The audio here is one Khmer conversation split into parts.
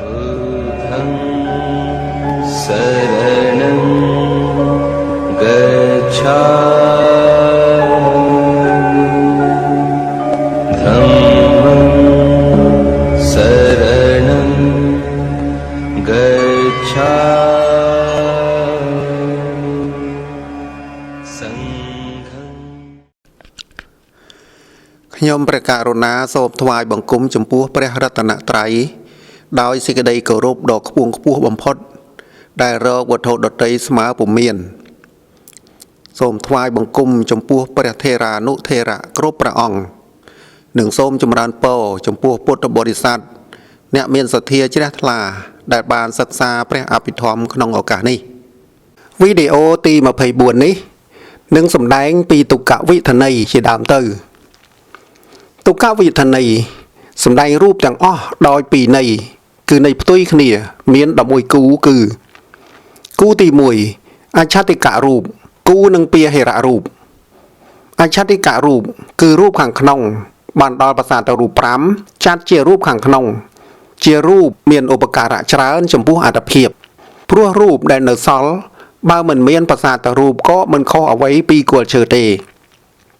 बुद्धं शरणं गच्छामि धम्मं शरणं गच्छामि संघं ខ្ញុំព្រះករុណាសូមថ្វាយបង្គំចំពោះព្រះរតនត្រ័យដោយសេចក្តីគោរពដ៏ខ្ពង់ខ្ពស់បំផុតដែលរកវត្ថុដតីស្មើពុំមានសូមថ្វាយបង្គំចំពោះព្រះថេរានុថេរៈគ្រប់ព្រះអង្គនិងសូមចម្រើនពរចំពោះពុទ្ធបរិស័ទអ្នកមានសទ្ធាជ្រះថ្លាដែលបានសិក្សាព្រះអភិធម្មក្នុងឱកាសនេះវីដេអូទី24នេះនឹងសម្ដែងពីទុក្ខវិធន័យជាដើមទៅទុក្ខវិធន័យសម្ដែងរូបទាំងអស់ដោយពីរន័យគឺន័យផ្ទុយគ្នាមាន11គូគឺគូទី1អច្ឆតិកៈរូបគូនឹងពាហិរៈរូបអច្ឆតិកៈរូបគឺរូបខាងក្នុងបានដល់ប្រសាទរូប5ចាត់ជារូបខាងក្នុងជារូបមានឧបការៈច្រើនចំពោះអត្តភាពព្រោះរូបដែលនៅសល់បើមិនមានប្រសាទរូបក៏មិនខុសអ្វីពីគល់ឈើទេ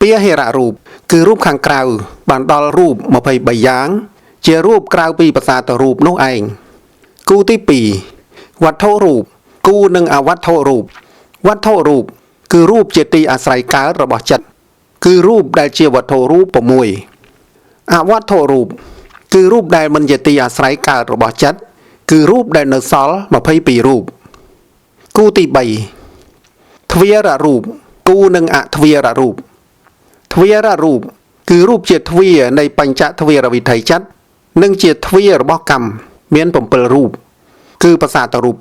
ពាហិរៈរូបគឺរូបខាងក្រៅបានដល់រូប23យ៉ាងជារូបក្រៅពីប្រសាទរូបនោះឯងគូទី2វត្ថុរូបគូនឹងអវត្ថុរូបវត្ថុរូបគឺរូបជាទីអាស្រ័យកើតរបស់ចិត្តគឺរូបដែលជាវត្ថុរូប6អវត្ថុរូបគឺរូបដែលមិនជាទីអាស្រ័យកើតរបស់ចិត្តគឺរូបដែលនៅសល់22រូបគូទី3ទ្វាររូបគូនឹងអទ្វាររូបទ្វាររូបគឺរូបជាទ្វារនៃបញ្ចទ្វារវិថីចិត្តនិងជាទ្វាររបស់កម្មមាន7រូបគឺប្រសាទរូប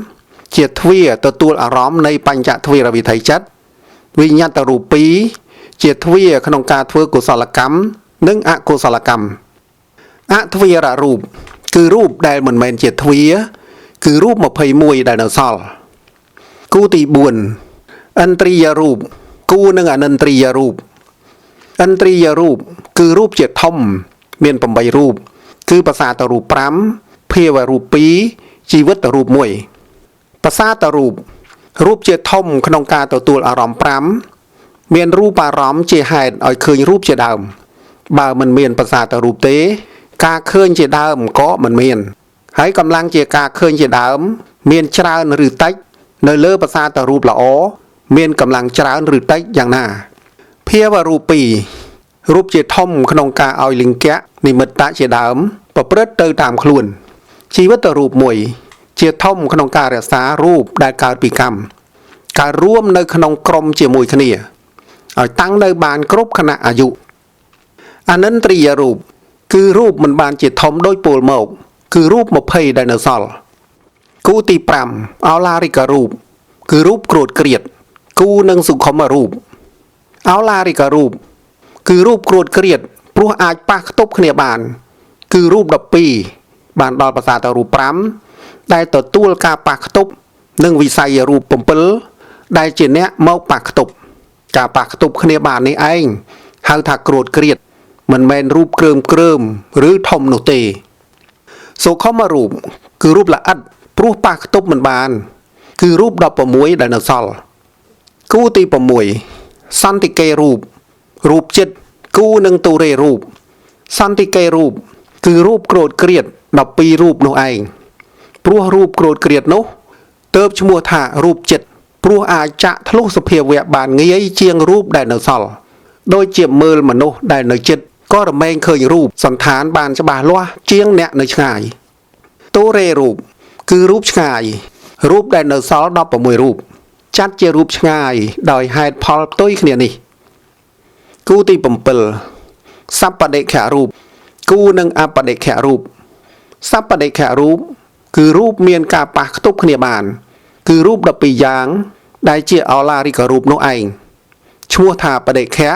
5ជាទ្វារទទួលអារម្មណ៍នៃបញ្ចទ្វារវិថីចិត្តវិញ្ញតរូប2ជាទ្វារក្នុងការធ្វើកុសលកម្មនិងអកុសលកម្មអទ្វាររូបគឺរូបដែលមិនមែនជាទ្វារគឺរូប21ដែលនៅសល់គូទី4ឥន្ទ្រីយរូបគូនឹងអនិន្ទ្រីយរូបឥន្ទ្រីយរូបគឺរូបជាធំមាន8រូបគឺប្រសាទរូប5ភាវរូប2ជីវិតរូប1ប្រសាទរូបរូបជាធំក្នុងការទទួលអារម្មណ៍5មានរូបអារម្មណ៍ជាហេតុឲ្យឃើញរូបជាដើមបើមិនមានប្រសាទរូបទេការឃើញជាដើមក៏មិនមានហើយកម្លាំងជាការឃើញជាដើមមានច្រើនឬតិចនៅលើប្រសាទរូបល្អមានកម្លាំងច្រើនឬតិចយ៉ាងណាភាវរូប2រូបជាធំក្នុងការឲ្យលិង្គៈនិមិត្តជាដើមប្រព្រឹត្តទៅតាមខ្លួនជីវិតរូប1ជាធំក្នុងការរក្សារូបដែលកើតពីកម្មការរួមនៅក្នុងក្រុមជាមួយគ្នាឲ្យតាំងនៅបានគ្រប់ខណៈអាយុអនិន្ទ្រីយរូបគឺរូបមិនបានជាធំដោយពលមកគឺរូប20ដែលនៅសល់គូទី5ឱឡារិករូបគឺរូបក្រួតក្រៀតគូនឹងសុខុមរូបឱឡារិករូបគឺរូបក្រួតក្រៀតព្រោះអាចប៉ះខ្ទប់គ្នាបានគឺរូប12បានដល់ប្រសាទរូប5ដែលទទួលការប៉ះខ្ទប់និងវិស័យរូប7ដែលជាអ្នកមកប៉ះខ្ទប់ការប៉ះខ្ទប់គ្នាបាននេះឯងហៅថាក្រួតក្រៀតមិនមែនរូបគ្រើមឬធំនោះទេសុខុមរូបគឺរូបល្អិតព្រោះប៉ះខ្ទប់មិនបានគឺរូប16ដែលនៅសល់គូទី6សន្តិកេរូបរូបចិត្តគូនឹងទុរេរូបសន្តិកេរូបគឺរូបក្រូតក្រៀត12រូបនោះឯងព្រោះរូបក្រូតក្រៀតនោះទើបឈ្មោះថារូបចិត្តព្រោះអាចចាក់ធ្លុះសភាវៈបានងាយជាងរូបដែលនៅសល់ដូចជាមើលមនុស្សដែលនៅចិត្តក៏រមែងឃើញរូបសន្តានបានច្បាស់លាស់ជាងអ្នកនៅឆ្ងាយទុរេរូបគឺរូបឆ្ងាយរូបដែលនៅសល់16រូបចាត់ជារូបឆ្ងាយដោយហេតុផលផ្ទុយគ្នានេះគូទី7សព្បដិខៈរូបគូនឹងអបដិខៈរូបសព្បដិខៈរូបគឺរូបមានការប៉ះខ្ទប់គ្នាបានគឺរូប12យ៉ាងដែលជាឱឡារិករូបនោះឯងឈ្មោះថាបដិខៈ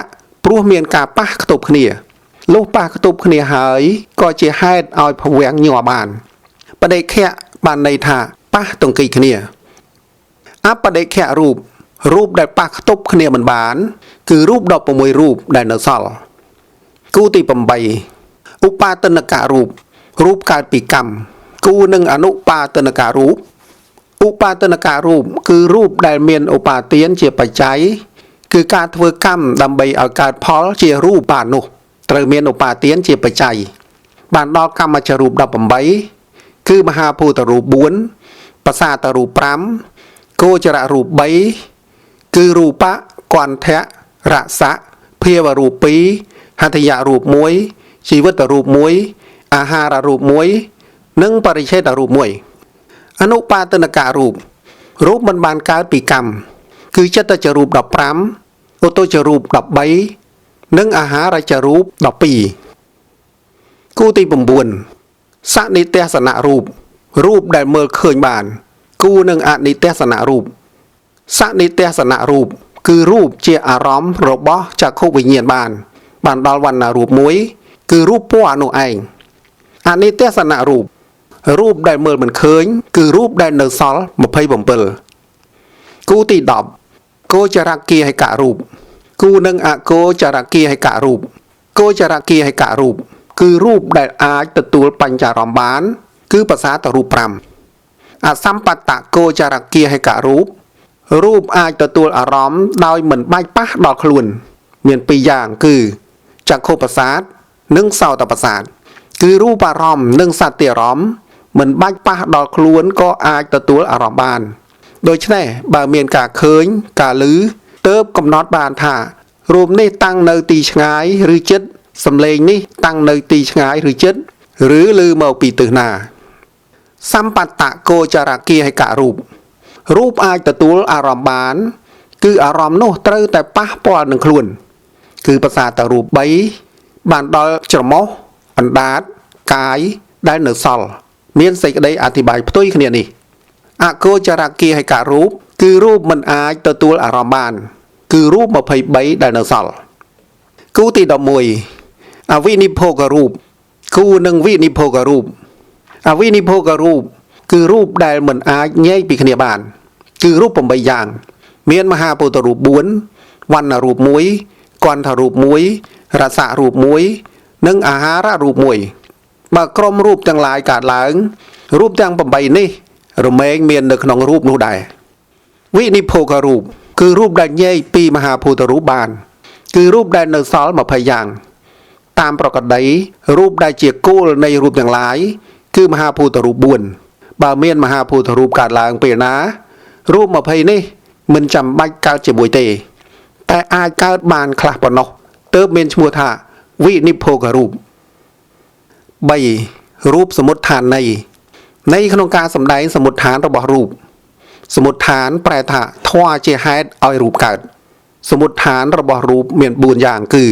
ព្រោះមានការប៉ះខ្ទប់គ្នាលុះប៉ះខ្ទប់គ្នាហើយក៏ជាហេតុឲ្យភវាំងញ័របានបដិខៈបានន័យថាប៉ះទង្គិចគ្នាអបដិខៈរូបរូបដែលប៉ះខ្ទប់គ្នាមិនបានគឺរូប16រូបដែលនៅសល់គូទី8ឧបាទនកៈរូបកើតពីកម្ម គូនឹងអនុបាទនការូបឧបាទនការូបគឺរូបដែលមានឧបាទានជាបច្ច័យគឺការធ្វើកម្មដើម្បីឲ្យកើតផលជារូបបាននោះត្រូវមានឧបាទានជាបច្ច័យបានដល់កម្មចរូប18គឺមហាភូតរូប4បសាទរូប5គោចររូប3គឺរូបៈគន្ធៈរសៈភាវរូប2ហត្ថយរូប1ជីវិតរូប1អាហាររូប1និងបរិច្ឆេទរូប1អនុបាទនការូបរូបមិនបានកើតពីកម្មគឺចិត្តចរូប15ឧទចរូប13និងអាហារចរូប12គូទី9សនិទេសនរូបរូបដែលមើលឃើញបានគូនឹងអនិទេសនរូបសនិទេសនរូបគឺរូបជាអារម្មណ៍របស់ចក្ខុវិញ្ញាណបានដល់វណ្ណរូប1គឺរូបពណ៌នោះឯងអនិទេសនរូបរូបដែលមើលមិនឃើញគឺរូបដែលនៅសល់27គូទី10គោចរគាហិករូបគូនឹងអគោចរគាហិករូបគោចរគាហិករូបគឺរូបដែលអាចទទួលបញ្ចារម្មណ៍បានគឺភាសាតរូប5អសម្បតគោចរគាហិករូបរូបអាចទទួលអារម្មណ៍ដោយមិនបាច់ប៉ះដល់ខ្លួនមាន2យ៉ាងគឺចក្ខុប្រសាទនិងសោតប្រសាទគឺរូបអារម្មណ៍និងសត្វអារម្មណ៍មិនបាច់ប៉ះដល់ខ្លួនក៏អាចទទួលអារម្មណ៍បានដូច្នេះបើមានការឃើញការឮទើបកំណត់បានថារូបនេះតាំងនៅទីឆ្ងាយឬជិតសំឡេងនេះតាំងនៅទីឆ្ងាយឬជិតឬឮមកពីទិសណាសម្បតគោចរគាហិករូបរូបអាចទទួលអារម្មណ៍បានគឺអារម្មណ៍នោះត្រូវតែប៉ះពាល់នឹងខ្លួនគឺភាសាតរូប3បានដល់ច្រមុះអណ្ដាតកាយដែលនៅសល់មានសេចក្តីអធិប្បាយផ្ទុយគ្នានេះអគោចរគាហិករូបគឺរូបមិនអាចទទួលអារម្មណ៍បានគឺរូប23ដែលនៅសល់គូទី11អវិនិភោគរូបគូនឹងវិនិភោគរូបអវិនិភោគរូបគឺរូបដែលមិនអាចញែកពីគ្នាបានគឺរូប8យ៉ាងមានមហាពុទ្ធរូប4វណ្ណរូប1គន្ធរូប1រសៈរូប1និងអាហាររូប1បើក្រុមរូបទាំងឡាយកើតឡើងរូបទាំង8នេះរមែងមាននៅក្នុងរូបនោះដែរវិនិភោគរូបគឺរូបដែលញែកពីមហាភូតរូបបានគឺរូបដែលនៅសល់20យ៉ាងតាមប្រកដីរូបដែលជាគោលនៃរូបទាំងឡាយគឺមហាភូតរូប4បើមានមហាភូតរូបកើតឡើងពេលណារូប20នេះមិនចាំបាច់កើតជាមួយទេតែអាចកើតបានខ្លះប៉ុណ្ណោះទើបមានឈ្មោះថាវិនិភោគរូប3រូបសមុฏដ្ឋាននៃក្នុងការសម្ដែងសមុฏដ្ឋានរបស់រូបសមុฏដ្ឋានប្រែថាធម៌ជាហេតុឲ្យរូបកើតសមុฏដ្ឋានរបស់រូបមាន4យ៉ាងគឺ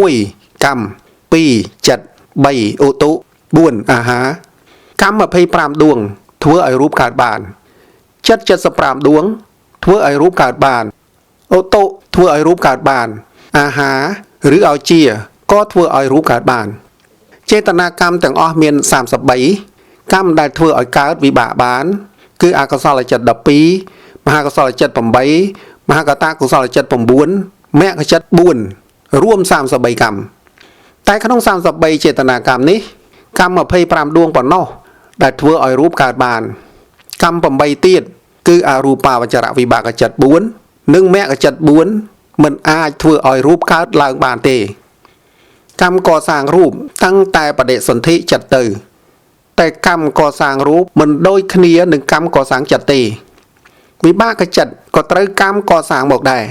1កម្ម2ចិត្ត3ឧតុ4អាហារកម្ម25ដួងធ្វើឲ្យរូបកើតបានចិត្ត75ដួងធ្វើឲ្យរូបកើតបានឧតុធ្វើឲ្យរូបកើតបានអាហារឬឲ្យជាក៏ធ្វើឲ្យរូបកើតបានចេតនាកម្មទាំងអស់មាន33កម្មដែលធ្វើឲ្យកើតវិបាកបានគឺអកុសលចិត្ត12មហាកុសលចិត្ត8មហាកតកុសលចិត្ត9មគ្គចិត្ត4រួម33កម្មតែក្នុង33ចេតនាកម្មនេះកម្ម25ដួងប៉ុណ្ណោះដែលធ្វើឲ្យរូបកើតបានកម្ម8ទៀតគឺអរូបាវចរវិបាកចិត្ត4និងមគ្គចិត្ត4មិនអាចធ្វើឲ្យរូបកើតឡើងបានទេកម្មកសាងរូបតាំងតែបដិសន្ធិចិត្តទៅតែកម្មកសាងរូបមិនដូចគ្នានឹងកម្មកសាងចិត្តទេវិបាកចិត្តក៏ត្រូវកម្មកសាងមកដែរ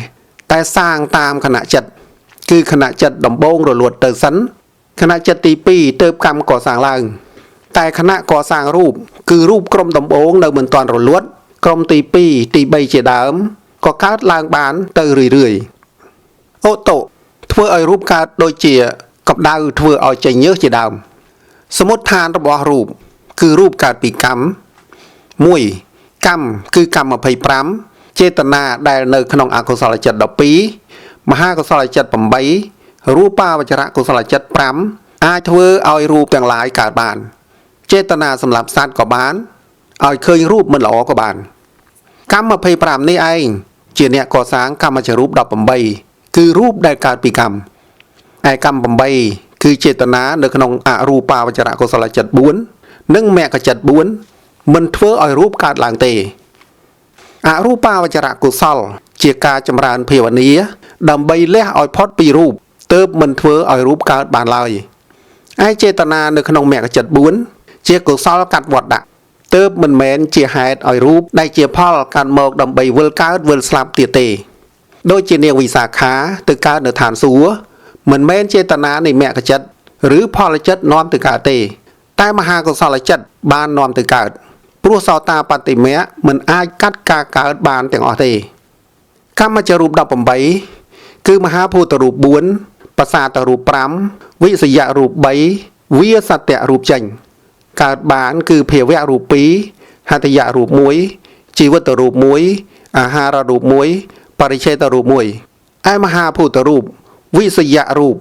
តែសាងតាមគណៈចិត្តគឺគណៈចិត្តដំបូងរលត់ទៅសិនគណៈចិត្តទី2ទើបកម្មកសាងឡើងតែគណៈកសាងរូបគឺរូបក្រុមដំបូងនៅមិនទាន់រលត់ក្រុមទី2ទី3ជាដើមក៏កើតឡើងបានទៅរឿយឧតុធ្វើឲ្យរូបកើតដូចជាកម្ដៅធ្វើឲ្យចេញញើសជាដើមសមុฏដ្ឋានរបស់រូបគឺរូបកើតពីកម្ម1កម្មគឺកម្ម25ចេតនាដែលនៅក្នុងអកុសលចិត្ត12មហាកុសលចិត្ត8រូបាវចរកុសលចិត្ត5អាចធ្វើឲ្យរូបទាំងឡាយកើតបានចេតនាសម្រាប់សត្វក៏បានឲ្យឃើញរូបមិនល្អក៏បានកម្ម25នេះឯងជាអ្នកកសាងកម្មចរូប18គឺរូបដែលកើតពីកម្មឯកម្ម8គឺចេតនានៅក្នុងអរូបាវចរកុសលចិត្ត4 និងមគ្គចិត្ត4មិនធ្វើឲ្យរូបកើតឡើងទេអរូបាវចរកុសលជាការចម្រើនភាវនាដើម្បីលះឲ្យផុតពីរូបទើបមិនធ្វើឲ្យរូបកើតបានឡើយឯចេតនានៅក្នុងមគ្គចិត្ត4ជាកុសលកាត់វត្តដាក់ទើបមិនមែនជាហេតុឲ្យរូបដែលជាផលកើតមកដើម្បីវិលកើតវិលស្លាប់ទៀតទេដូចជានាងវិសាខាទៅកើតនៅឋានសួគ៌មិនមែនចេតនានៃមគ្គចិត្តឬផលចិត្តនាំទៅកើតទេតែមហាកុសលចិត្តបាននាំទៅកើតព្រោះសោតាបត្តិមគ្គមិនអាចកាត់ការកើតបានទាំងអស់ទេកម្មចរូប18គឺមហាភូតរូប4បសាទរូប5វិសយរូប3វាសត្យរូបចេញកើតបានគឺភាវៈរូប2ហត្ថយរូប1ជីវិតរូប1អាហាររូប1បរិច្ឆេទរូប1ឯមហាភូតរូបវិសយរូប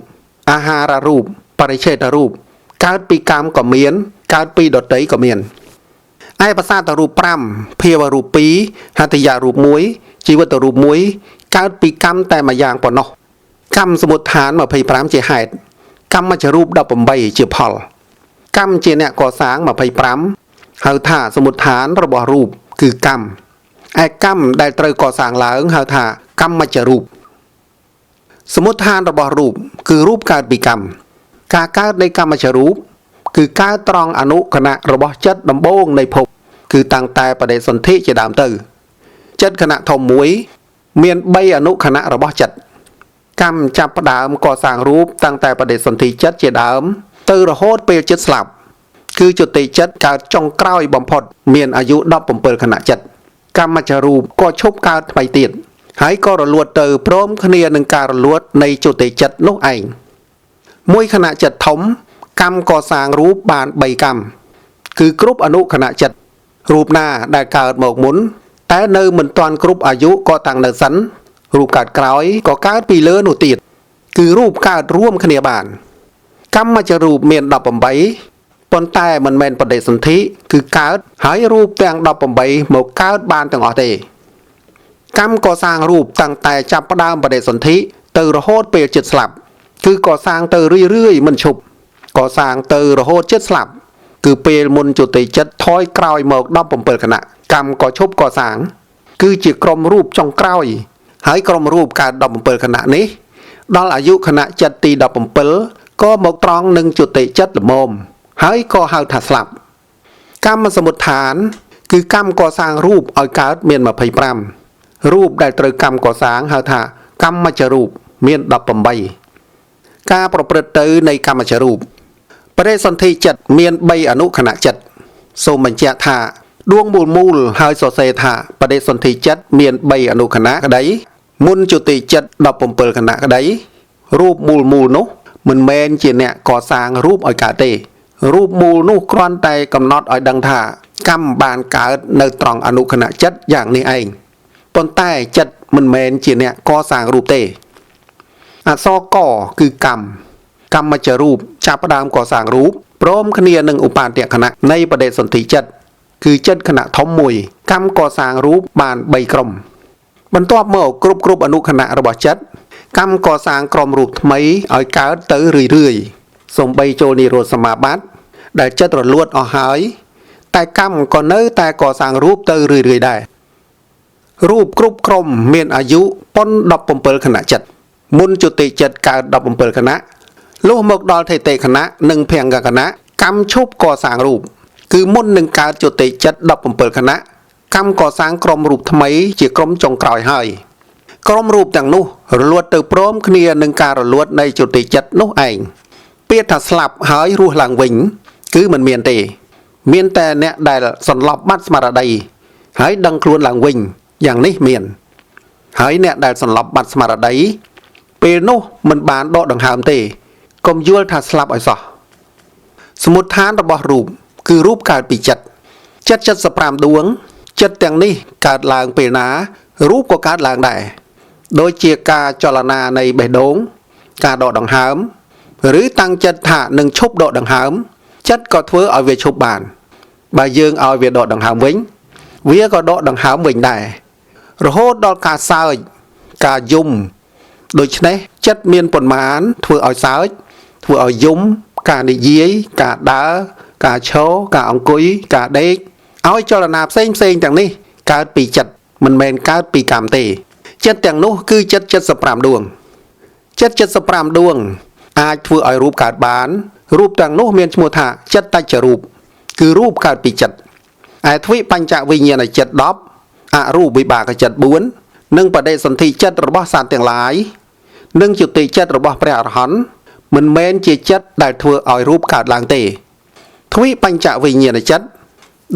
អាហាររូបបរិច្ឆេទរូបកើតពីកម្មក៏មានកើតពីដតីក៏មានឯបសាទរូប5ភាវរូប2ហត្ថយរូប1ជីវិតរូប1កើតពីកម្មតែមួយយ៉ាងប៉ុណ្ណោះកម្មសមុដ្ឋាន25ជាហេតុកម្មចរូប18ជាផលកម្មជាអ្នកកសាង25ហៅថាសមុដ្ឋានរបស់រូបគឺកម្មឯកម្មដែលត្រូវកសាងឡើងហៅថាកម្មចរូបសមុដ្ឋានរបស់រូបគឺរូបកើតពីកម្មការកើតនៃកម្មចរូបគឺកើតត្រង់អនុគណៈរបស់ចិត្តដំបូងនៃភពគឺតាំងតែបដិសន្ធិជាដើមទៅចិត្តគណៈធំមួយមាន3អនុគណៈរបស់ចិត្តកម្មចាប់ផ្ដើមកសាងរូបតាំងតែបដិសន្ធិចិត្តជាដើមទៅរហូតពេលចិត្តស្លាប់គឺជតិចិត្តកើតចុងក្រោយបំផុតមានអាយុ17គណៈចិត្តកម្មចរូបក៏ឈប់កើតថ្មីទៀតហើយក៏រលត់ទៅព្រមគ្នានឹងការរលត់នៃជតិចិត្តនោះឯងមួយគណៈចិត្តធំកម្មកសាងរូបបាន3កម្មគឺគ្រប់អនុគណៈចិត្តរូបណាដែលកើតមកមុនតែនៅមិនទាន់គ្រប់អាយុក៏តាំងនៅសិនរូបកើតក្រោយក៏កើតពីលើនោះទៀតគឺរូបកើតរួមគ្នាបានកម្មចរូបមាន18ប៉ុន្តែមិនមែនបដិសន្ធិគឺកើតហើយរូបទាំង18មកកើតបានទាំងអស់ទេកម្មកសាងរូបតាំងតែចាប់ផ្ដើមបដិសន្ធិទៅរហូតពេលចិត្តស្លាប់គឺកសាងទៅរឿយៗមិនឈប់កសាងទៅរហូតចិត្តស្លាប់គឺពេលមុនជតិចិត្តថយក្រោយមក17គណៈកម្មក៏ឈប់កសាងគឺជាក្រុមរូបចុងក្រោយហើយក្រុមរូបកើត17គណៈនេះដល់អាយុគណៈចិត្តទី17ក៏មកត្រង់នឹងជតិចិត្តល្មមហើយក៏ហៅថាស្លាប់កម្មសមុដ្ឋានគឺកម្មកសាងរូបឲ្យកើតមាន25រូបដែលត្រូវកម្មកសាងហៅថាកម្មចរូបមាន18ការប្រព្រឹត្តទៅនៃកម្មចរូបបរិសន្ធិចិត្តមាន3អនុគណៈចិត្តសូមបញ្ជាក់ថាដួងមូលហើយសរសេរថាបរិសន្ធិចិត្តមាន3អនុគណៈក្តីមុនជតិចិត្ត17គណៈក្តីរូបមូលនោះមិនមែនជាអ្នកកសាងរូបឲ្យកើតទេរូបមូលនោះគ្រាន់តែកំណត់ឲ្យដឹងថាកម្មបានកើតនៅត្រង់អនុគណៈចិត្តយ៉ាងនេះឯងប៉ុន្តែចិត្តមិនមែនជាអ្នកកសាងរូបទេអក្សរកគឺកម្មចរូបចាប់ផ្ដើមកសាងរូបព្រមគ្នានឹងឧបាទគណៈនៃបដិសន្ធិចិត្តគឺចិត្តគណៈធំមួយកម្មកសាងរូបបាន3ក្រុមបន្ទាប់មកគ្រប់អនុគណៈរបស់ចិត្តកម្មកសាងក្រុមរូបថ្មីឲ្យកើតទៅរឿយសំបីចូលនិរោធសមាបត្តិដែលចិត្តរលួតអស់ហើយតែកម្មក៏នៅតែកសាងរូបទៅរឿយដែររូបគ្រប់ក្រុមមានអាយុប៉ុន17គណៈចិត្តមុនជតិចិត្តកើត17គណៈលុះមកដល់ថេតិគណៈនិងភង្កគណៈកម្មឈប់កសាងរូបគឺមុននឹងកើតជតិចិត្ត17គណៈកម្មកសាងក្រុមរូបថ្មីជាក្រុមចុងក្រោយហើយក្រុមរូបទាំងនោះរលត់ទៅព្រមគ្នានឹងការរលត់នៃជតិចិត្តនោះឯងពាក្យថាស្លាប់ហើយរស់ឡើងវិញគឺមិនមានទេមានតែអ្នកដែលសន្លប់បាត់ស្មារតីហើយដឹងខ្លួនឡើងវិញយ៉ាងនេះមានហើយអ្នកដែលសន្លប់បាត់ស្មារតីពេលនោះមិនបានដកដង្ហើមទេកុំយល់ថាស្លាប់ឲ្យសោះសមុដ្ឋានរបស់រូបគឺរូបកើតពីចិត្ត75ដួងចិត្តទាំងនេះកើតឡើងពេលណារូបក៏កើតឡើងដែរដូចជាការចលនានៃបេះដូងការដកដង្ហើមឬតាំងចិត្តថានឹងឈប់ដកដង្ហើមចិត្តក៏ធ្វើឲ្យវាឈប់បានបើយើងឲ្យវាដកដង្ហើមវិញវាក៏ដកដង្ហើមវិញដែររហូតដល់ការសើចការយំដូច្នេះចិត្តមានប៉ុន្មានធ្វើឲ្យសើចធ្វើឲ្យយំការនិយាយការដើរ ការឈរការអង្គុយការដេកឲ្យចលនាផ្សេងទាំងនេះកើតពីចិត្តមិនមែនកើតពីកម្មទេចិត្តទាំងនោះគឺចិត្ត75ដួងចិត្ត75ដួងអាចធ្វើឲ្យរូបកើតបានរូបទាំងនោះមានឈ្មោះថាចិត្តតច្ចរូបគឺរូបកើតពីចិត្តឯទ្វិបញ្ចវិញ្ញាណចិត្ត10អរូបវិបាកចិត្ត4និងបដិសន្ធិចិត្តរបស់សត្វទាំងឡាយនិងជតិចិត្តរបស់ព្រះអរហន្តមិនមែនជាចិត្តដែលធ្វើឲ្យរូបកើតឡើងទេទ្វិបញ្ចវិញ្ញាណចិត្ត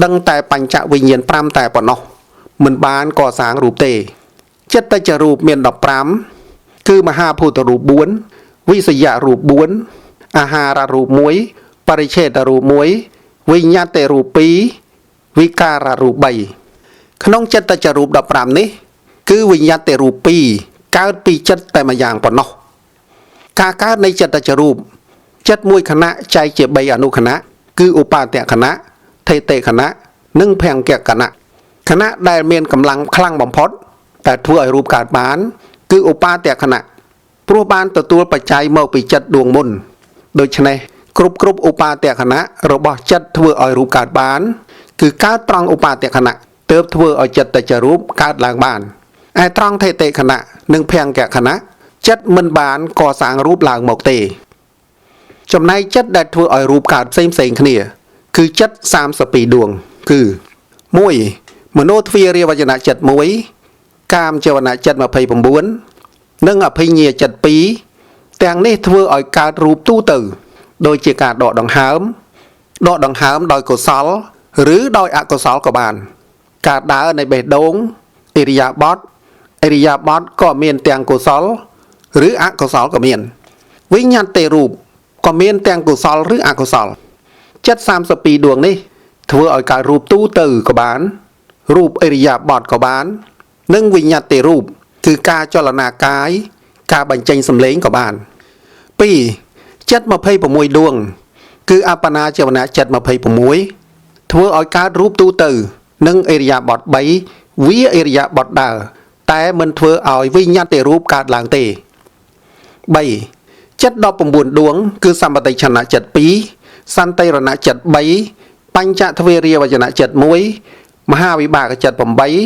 ដឹងតែបញ្ចវិញ្ញាណ5តែប៉ុណ្ណោះមិនបានកសាងរូបទេចិត្តតច្ចរូបមាន15គឺមហាភូតរូប4វិសយរូប4អាហាររូប1បរិច្ឆេទរូប1វិញ្ញាតិរូប2វិការរូប3ក្នុងចិត្តតច្ចរូប15នេះគឺវិញ្ញាតិរូប2កើតពីចិត្តតែម្យ៉ាងប៉ុណ្ណោះការកើតនៃចិត្តតច្ចរូបចិត្តមួយខណៈចែកជា3អនុខណៈគឺឧបាទខណៈថេតេខណៈនិងភង្គខណៈខណៈដែលមានកម្លាំងខ្លាំងបំផុតតែធ្វើឲ្យរូបកើតបានគឺឧបាទខណៈព្រោះបានទទួលបច្ច័យមកពីចិត្តដួងមុនដូច្នេះគ្រប់ឧបាទខណៈរបស់ចិត្តធ្វើឲ្យរូបកើតបានគឺកើតត្រង់ឧបាទខណៈទើបធ្វើឲ្យចិត្តតច្ចរូបកើតឡើងបានឯត្រង់ថេតេខណៈនិងភង្គខណៈចិត្តមិនបានកសាងរូបឡើងមកទេចំណែកចិត្តដែលធ្វើឲ្យរូបកើតផ្សេងគ្នាគឺចិត្ត32ដួងគឺ1មโนទ្វារាវចនៈចិត្ត1កាមចវនៈចិត្ត29និងអភិញ្ញាចិត្ត2ទាំងនេះធ្វើឲ្យកើតរូបទូទៅដូចជាការដកដង្ហើមដោយកុសលឬដោយអកុសលក៏បានការដើរនៃបេះដូងអិរិយាបថក៏មានទាំងកុសលឬអកុសលក៏មានវិញ្ញាតិរូបក៏មានទាំងកុសលឬអកុសលចិត្ត32ដួងនេះធ្វើឲ្យកើតរូបទូទៅក៏បានរូបអិរិយាបថក៏បាននិងវិញ្ញាតិរូបគឺការចលនាកាយការបញ្ចេញសម្លេងក៏បាន2ចិត្ត26ដួងគឺអបណាចវនៈចិត្ត26ធ្វើឲ្យកើតរូបទូទៅនិងអិរិយាបថ3វាអិរិយាបថដើរតែមិនធ្វើឲ្យវិញ្ញាតិរូបកើតឡើងទេ3ចិត្ត19ដួងគឺសម្បតិឆន្ទៈចិត្ត2សន្តិរណៈចិត្ត3បញ្ចទ្វេរាវចនៈចិត្ត1មហាវិបាកចិត្ត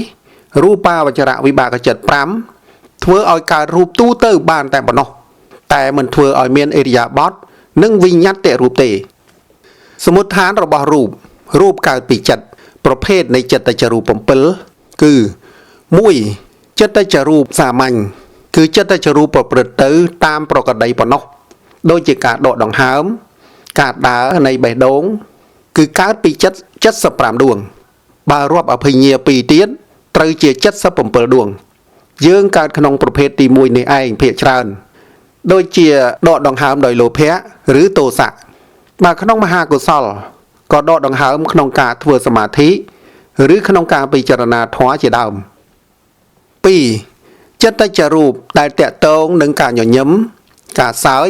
8រូបាវចរៈវិបាកចិត្ត5ធ្វើឲ្យកើតរូបទូទៅបានតែប៉ុណ្ណោះតែមិនធ្វើឲ្យមានអិរិយាបថនិងវិញ្ញាតិរូបទេសមុដ្ឋានរបស់រូបកើតពីចិត្តប្រភេទនៃចិត្តតច្ចរូប7គឺ1ចិត្តតច្ចរូបសាមញ្ញគឺចិត្តតច្ចរូបប្រព្រឹត្តទៅតាមប្រក្រតីប៉ុណ្ណោះដូចជាការដកដង្ហើមការដើរនៃបេះដូងគឺកើតពីចិត្ត75ដួងបើរាប់អភិញ្ញា2ទៀតត្រូវជា77ដួងយើងកើតក្នុងប្រភេទទី1នេះឯងភាគច្រើនដូចជាដកដង្ហើមដោយលោភៈឬទោសៈបើក្នុងមហាកុសលក៏ដកដង្ហើមក្នុងការធ្វើសមាធិឬក្នុងការពិចារណាធម៌ជាដើម2ចិត្តតច្ចរូបដែលតាក់ទងនឹងការញញឹមការសើច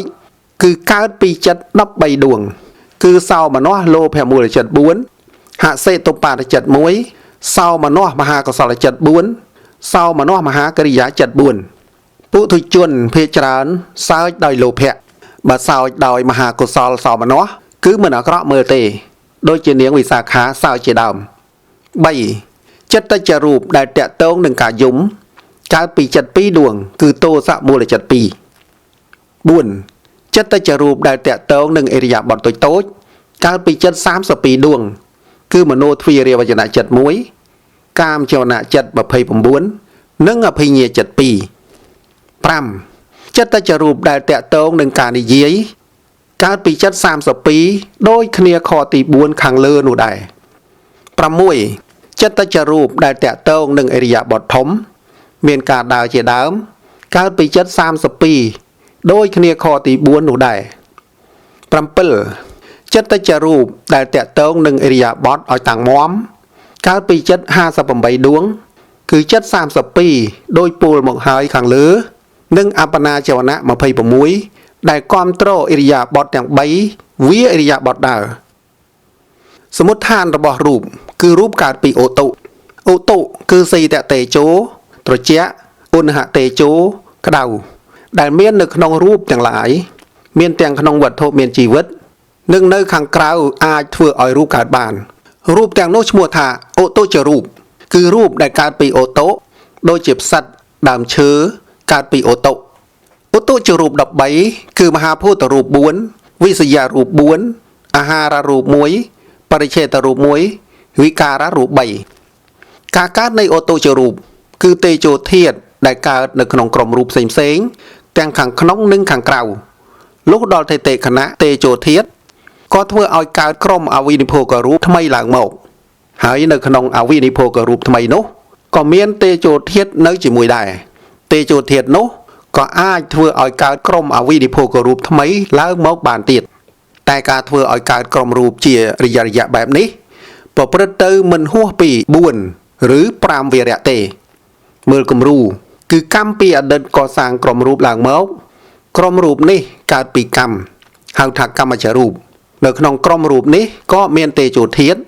គឺកើតពីចិត្ត13ដួងគឺសោមនស្សលោភៈមូលចិត្ត4ហសិតុបាទចិត្ត1សោមនស្សមហាកុសលចិត្ត4សោមនស្សមហាកិរិយាចិត្ត4ពុถุជនភាគច្រើនសើចដោយលោភៈបើសើចដោយមហាកុសលសោមនស្សគឺមិនអាក្រក់មើលទេដូចជានាងវិសាខាសើចជាដើម3ចិត្តតច្ចរូបដែលតាក់ទងនឹងការយំកើតពីចិត្ត2ដួងគឺទោសៈមូលចិត្ត2 4ចិត្តតច្ចរូបដែលតាក់ទងនឹងអិរិយាបថតូចកើតពីចិត្ត32ដួងគឺមโนទ្វារាវចនៈចិត្ត1កាមចវនៈចិត្ត29និងអភិញ្ញាចិត្ត2 5ចិត្តតច្ចរូបដែលតាក់ទងនឹងការនិយាយកើតពីចិត្ត32ដូចគ្នាខទី4ខាងលើនោះដែរ6ចិត្តតច្ចរូបដែលតាក់ទងនឹងអិរិយាបថធំមានការដើរជាដើមកើតពីចិត្ត32ដូចគ្នាខទី4នោះដែរ7ចិត្តតច្ចរូបដែលតាក់ទងនឹងអិរិយាបថឲ្យតាំងមាំកើតពីចិត្ត58ដួងគឺចិត្ត32ដូចពោលមកហើយខាងលើនិងអបណាចវនៈ26ដែលគ្រប់គ្រងអិរិយាបថទាំង3វាអិរិយាបថដើរសមុដ្ឋានរបស់រូបគឺរូបកើតពីអូតុគឺសីតតេជោត្រជាក់ឧណហតេជោក្តៅដែលមាននៅក្នុងរូបទាំងឡាយមានទាំងក្នុងវត្ថុមានជីវិត នឹងនៅខាងក្រៅអាចធ្វើឲ្យរូបកើតបានរូបទាំងនោះឈ្មោះថាអូតូជារូបគឺរូបដែលកើតពីអូតូដូចជាផ្សិតដើមឈើកើតពីអូតូអូតូជារូប13គឺមហាភូតរូប4វិសយរូប4អាហាររូប1បរិច្ឆេទរូប1វិការរូប3ការកើតនៃអូតូជារូបគឺតេជោធាតុដែលកើតនៅក្នុងក្រុមរូបផ្សេងៗទាំងខាងក្នុងនិងខាងក្រៅលុះដល់ថេតេខណៈតេជោធាតុក៏ធ្វើឲ្យកើតក្រុមអវិនិភោគរូបថ្មីឡើងមកហើយនៅក្នុងអវិនិភោគរូបថ្មីនោះក៏មានតេជោធាតុនៅជាមួយដែរតេជោធាតុនោះក៏អាចធ្វើឲ្យកើតក្រុមអវិនិភោគរូបថ្មីឡើងមកបានទៀតតែការធ្វើឲ្យកើតក្រុមរូបជារយៈបែបនេះប្រព្រឹត្តទៅមិនហួសពី4ឬ5វារៈទេមើលគំរូគឺកម្មពីអតីតកសាងក្រុមរូបឡើងមកក្រុមរូបនេះកើតពីកម្មហៅថាកម្មចរូបនៅក្នុងក្រុមរូបនេះក៏មានតេជោធាតុ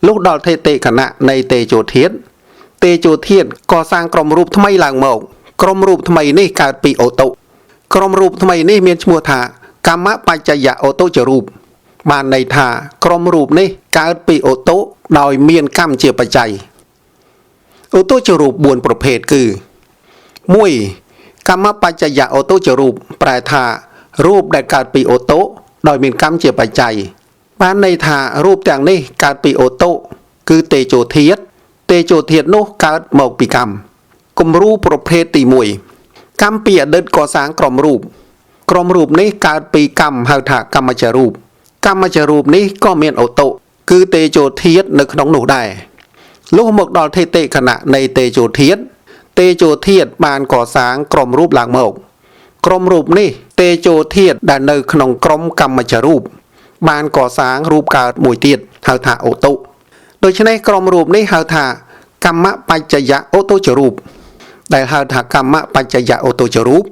លុះដល់ថេតេខណៈនៃតេជោធាតុក៏សាងក្រុមរូបថ្មីឡើងមកក្រុមរូបថ្មីនេះកើតពីអូតូក្រុមរូបថ្មីនេះមានឈ្មោះថាកម្មបច្ចយៈអូតូជារូបបានន័យថាក្រុមរូបនេះកើតពីអូតូដោយមានកម្មជាបច្ច័យអូតូជារូប4ប្រភេទគឺ1កម្មបច្ចយៈអូតូជារូបប្រែថារូបដែលកើតពីអូតូដោយមានកម្មជាបច្ច័យបានន័យថារូបទាំងនេះកើតពីអូតូគឺតេជោធាតុនោះកើតមកពីកម្មគំរូប្រភេទទី1កម្មពីអតីតកសាងក្រុមរូបនេះកើតពីកម្មហៅថាកម្មចរូបនេះក៏មានអូតូគឺតេជោធាតុនៅក្នុងនោះដែរលុះមកដល់ថេតេខណៈនៃតេជោធាតុបានកសាងក្រុមរូបឡើងមកក្រុមរូបនេះតេជោធាតុដែលនៅក្នុងក្រុមកម្មចរូបបានកសាងរូបកើតមួយទៀតហៅថាអូតូដូច្នេះក្រុមរូបនេះហៅថាកម្មបច្ចយៈអូតូជារូបដែលហៅថាកម្មបច្ចយៈអូតូជារូប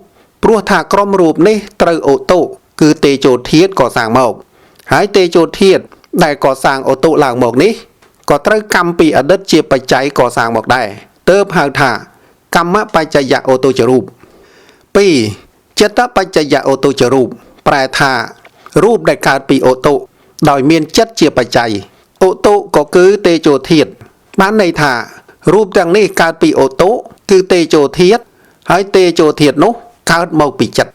ព្រោះថាក្រុមរូបនេះត្រូវអូតូគឺតេជោធាតុកសាងមកហើយតេជោធាតុដែលកសាងអូតូឡើងមកនេះក៏ត្រូវកម្មពីអតីតជាបច្ច័យកសាងមកដែរទើបហៅថាកម្មបច្ចយៈអូតូជារូប2ចិត្តបច្ចយៈអូតូជារូបប្រែថារូបដែលកើតពីអូតូដោយមានចិត្តជាបច្ច័យអូតូក៏គឺតេជោធាតុបានន័យថារូបទាំងនេះកើតពីអូតូគឺតេជោធាតុហើយតេជោធាតុនោះកើតមកពីចិត្ត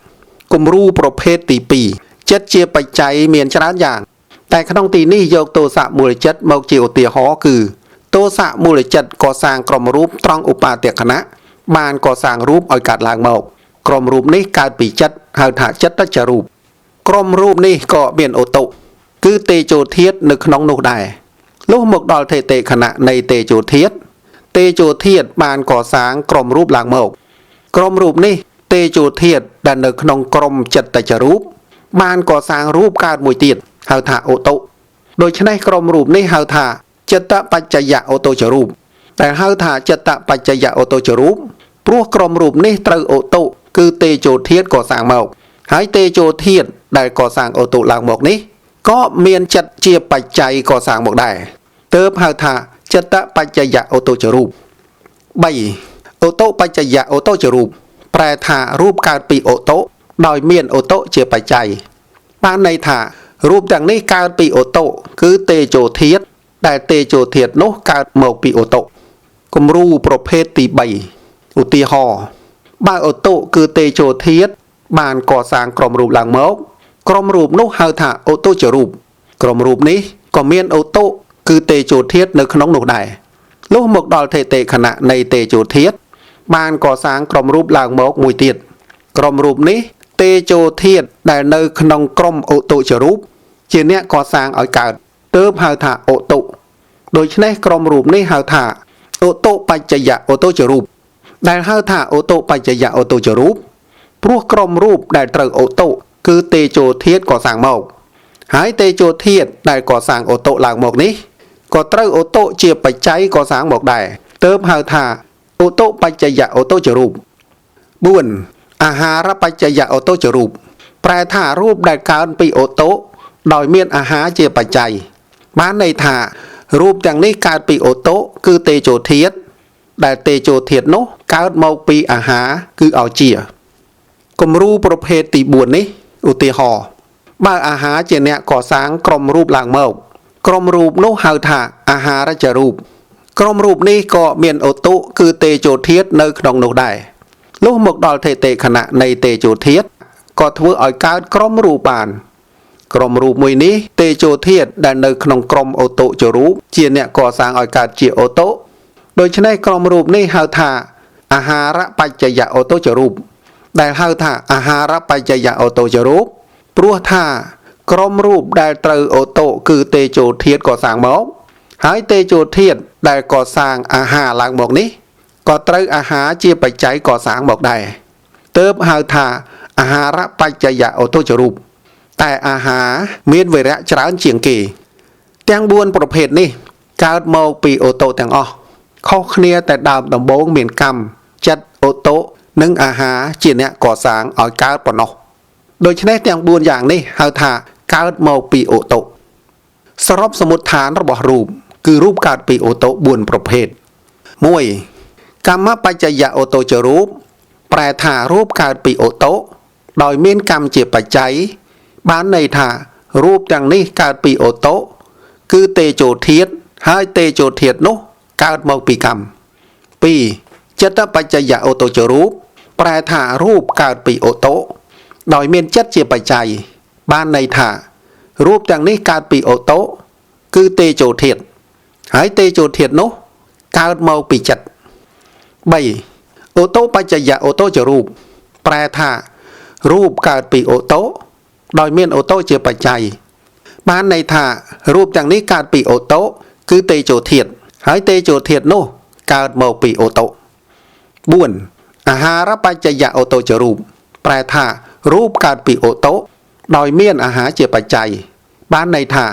គំរូប្រភេទទី2ចិត្តជាបច្ច័យមានច្រើនយ៉ាងតែក្នុងទីនេះយកទោសៈមូលចិត្តមកជាឧទាហរណ៍គឺទោសៈមូលចិត្តកសាងក្រុមរូបត្រង់ឧបាទខណៈបានកសាងរូបឲ្យកើតឡើងមកក្រុមរូបនេះកើតពីចិត្តហៅថាចិត្តចរូបក្រុមរូបនេះក៏មានអូតូគឺតេជោធាតុនៅក្នុងនោះដែរលុះមកដល់ថេតេខណៈនៃតេជោធាតុបានកសាងក្រុមរូបឡើងមកក្រុមរូបនេះតេជោធាតុដែលនៅក្នុងក្រុមចិត្តចរូបបានកសាងរូបកើតមួយទៀតហៅថាអូតូដូច្នេះក្រុមរូបនេះហៅថាចិត្តបច្ចយៈអូតូជារូបតែហៅថាចិត្តបច្ចយៈអូតូជារូបព្រោះក្រុមរូបនេះត្រូវអូតូគឺតេជោធាតុកសាងមកហើយតេជោធាតុដែលកសាងអូតូឡើងមកនេះក៏មានចិត្តជាបច្ច័យកសាងមកដែរទើបហៅថាចិត្តបច្ចយៈអូតូជារូប3អូតូបច្ចយៈអូតូជារូបប្រែថារូបកើតពីអូតូដោយមានអូតូជាបច្ច័យបានន័យថារូបទាំងនេះកើតពីអូតូគឺតេជោធាតុដែលតេជោធាតុនោះកើតមកពីអូតូគំរូប្រភេទទី3ឧទាហរណ៍បើអូតូគឺតេជោធាតុបានកសាងក្រុមរូបឡើងមកក្រុមរូបនោះហៅថាអូតូជារូបក្រុមរូបនេះក៏មានអូតូគឺតេជោធាតុនៅក្នុងនោះដែរលុះមកដល់ថេតេខណៈនៃតេជោធាតុបានកសាងក្រុមរូបឡើងមកមួយទៀតក្រុមរូបនេះតេជោធាតុដែលនៅក្នុងក្រុមអូតូជារូបជាអ្នកកសាងឲ្យកើតទើបហៅថាអូតូដូច្នេះក្រុមរូបនេះហៅថាអូតូបច្ចយៈអូតូជារូបដែលហៅថាអូតូបច្ចយៈអូតូជារូបព្រោះក្រុមរូបដែលត្រូវអូតូគឺតេជោធាតុកសាងមកហើយតេជោធាតុដែលកសាងអូតូឡើងមកនេះក៏ត្រូវអូតូជាបច្ច័យកសាងមកដែរទើបហៅថាអូតូបច្ចយៈអូតូជារូប4អាហារបច្ចយៈអូតូជារូបប្រែថារូបដែលកើតពីអូតូដោយមានអាហារជាបច្ច័យបានន័យថារូបទាំងនេះកើតពីអូតូគឺតេជោធាតុដែលតេជោធាតុនោះកើតមកពីអាហារគឺឲ្យជាគំរូប្រភេទទី4នេះឧទាហរណ៍ បើអាហារជាអ្នកកសាងក្រុមរូបឡើងមកក្រុមរូបនោះហៅថាអាហារចរូបក្រុមរូបនេះក៏មានឧតុគឺតេជោធាតុនៅក្នុងនោះដែរលុះមកដល់ថេតេខណៈនៃតេជោធាតុក៏ធ្វើឲ្យកើតក្រុមរូបបានក្រុមរូបមួយនេះតេជោធាតុដែលនៅក្នុងក្រុមឧតុចរូបជាអ្នកកសាងឲ្យកើតជាឧតុដូច្នេះក្រុមរូបនេះហៅថាអាហារបច្ចយឧតុចរូបដែលហៅថាអាហារបច្ចយឧតុចរូបព្រោះថាក្រុមរូបដែលត្រូវឧតុគឺតេជោធាតុកសាងមកហើយតេជោធាតុដែលកសាងអាហារឡើងមកនេះក៏ត្រូវអាហារជាបច្ច័យកសាងមកដែរទើបហៅថាអាហារបច្ចយឧតុចរូបតែអាហារមានវេរៈច្រើនជាងគេទាំង4ប្រភេទនេះកើតមកពីឧតុទាំងអស់ខុសគ្នាតែដើមដំបូងមានកម្មចិត្តឧតុនិងអាហារជាអ្នកកសាងឲ្យកើតប៉ុណ្ណោះដូច្នេះទាំង4យ៉ាងនេះហៅថាកើតមកពីឧតុសរុបសមុฏដ្ឋានរបស់រូបគឺរូបកើតពីឧតុ4ប្រភេទ 1. កម្មបច្ចយឧតុចរូបប្រែថារូបកើតពីឧតុដោយមានកម្មជាបច្ច័យបានន័យថារូបទាំងនេះកើតពីឧតុគឺតេជោធាតុហើយតេជោធាតុនោះកើតមកពីកម្ម 2. ចិត្តបច្ចយឧតុចរូបប្រែថារូបកើតពីឧតុដោយមានចិត្តជាបច្ច័យបានន័យថារូបទាំងនេះកើតពីឧតុគឺតេជោធាតុហើយតេជោធាតុនោះកើតមកពីចិត្ត 3. ឧតុបច្ចយឧតុចរូបប្រែថារូបកើតពីឧតុដោយមានឧតុជាបច្ច័យបានន័យថារូបទាំងនេះកើតពីឧតុគឺតេជោធាតុហើយតេជោធាតុនោះកើតមកពីឧតុ 4. អាហារបច្ចយឧតុចរូបប្រែថារូបកើតពីឧតុដោយមានអាហារជាបច្ច័យបានន័យថា